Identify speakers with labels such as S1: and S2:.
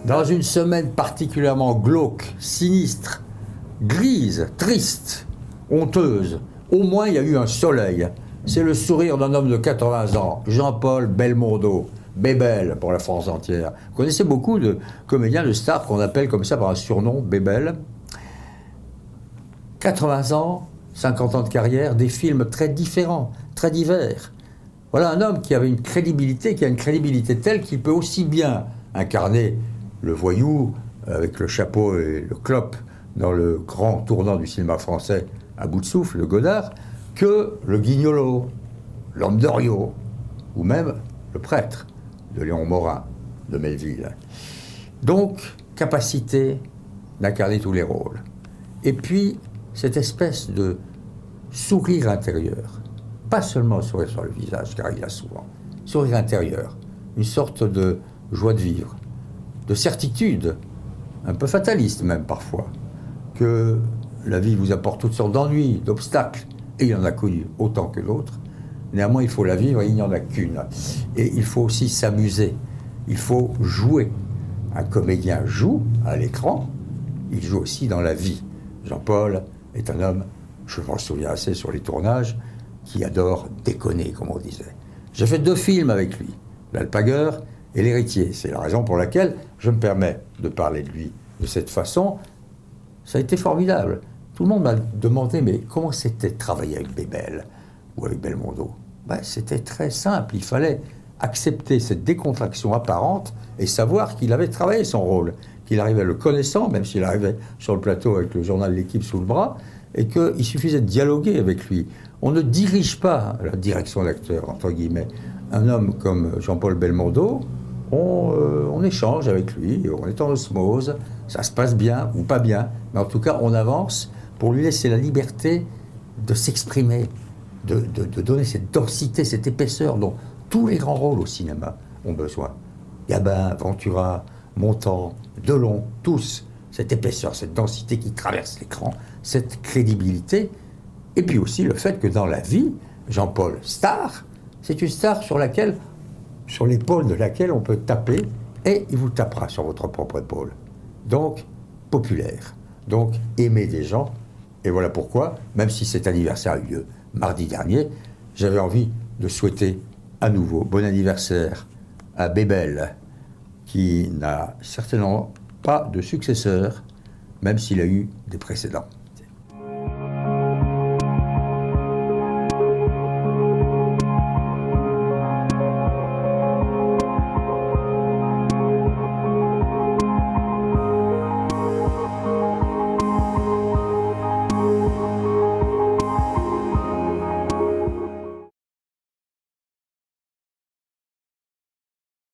S1: Dans une semaine particulièrement glauque, sinistre, grise, triste, honteuse, au moins il y a eu un soleil. C'est le sourire d'un homme de 80 ans, Jean-Paul Belmondo, Bébel pour la France entière. Vous connaissez beaucoup de comédiens, de stars qu'on appelle comme ça par un surnom, Bébel. 80 ans, 50 ans de carrière, des films très différents, très divers. Voilà un homme qui avait une crédibilité, qui a une crédibilité telle qu'il peut aussi bien incarner le voyou avec le chapeau et le clope dans le grand tournant du cinéma français à bout de souffle, le Godard, que le guignolo, l'homme d'Oriot, ou même le prêtre de Léon Morin, de Melville. Donc, capacité d'incarner tous les rôles. Et puis, cette espèce de sourire intérieur. Pas seulement sourire sur le visage, car il y a souvent. Sourire intérieur. Une sorte de joie de vivre, de certitude, un peu fataliste même parfois, que la vie vous apporte toutes sortes d'ennuis, d'obstacles, et il y en a connu autant que d'autres. Néanmoins, il faut la vivre et il n'y en a qu'une. Et il faut aussi s'amuser, il faut jouer. Un comédien joue à l'écran, il joue aussi dans la vie. Jean-Paul est un homme, je m'en souviens assez sur les tournages, qui adore déconner, comme on disait. J'ai fait 2 films avec lui, L'Alpagueur et L'Héritier. C'est la raison pour laquelle je me permets de parler de lui de cette façon. Ça a été formidable. Tout le monde m'a demandé, mais comment c'était de travailler avec Bébel ou avec Belmondo? C'était très simple. Il fallait accepter cette décontraction apparente et savoir qu'il avait travaillé son rôle, qu'il arrivait le connaissant, même s'il arrivait sur le plateau avec le journal de l'équipe sous le bras, et qu'il suffisait de dialoguer avec lui. On ne dirige pas la direction d'acteur, entre guillemets. Un homme comme Jean-Paul Belmondo, on échange avec lui, on est en osmose, ça se passe bien ou pas bien, mais en tout cas on avance pour lui laisser la liberté de s'exprimer, de donner cette densité, cette épaisseur dont tous les grands rôles au cinéma ont besoin. Gabin, Ventura, Montand, Delon, tous, cette épaisseur, cette densité qui traverse l'écran, cette crédibilité, et puis aussi le fait que dans la vie, Jean-Paul star, c'est une star sur l'épaule de laquelle on peut taper, et il vous tapera sur votre propre épaule. Donc, populaire. Donc, aimer des gens. Et voilà pourquoi, même si cet anniversaire a eu lieu mardi dernier, j'avais envie de souhaiter à nouveau bon anniversaire à Bébel, qui n'a certainement pas de successeur, même s'il a eu des précédents.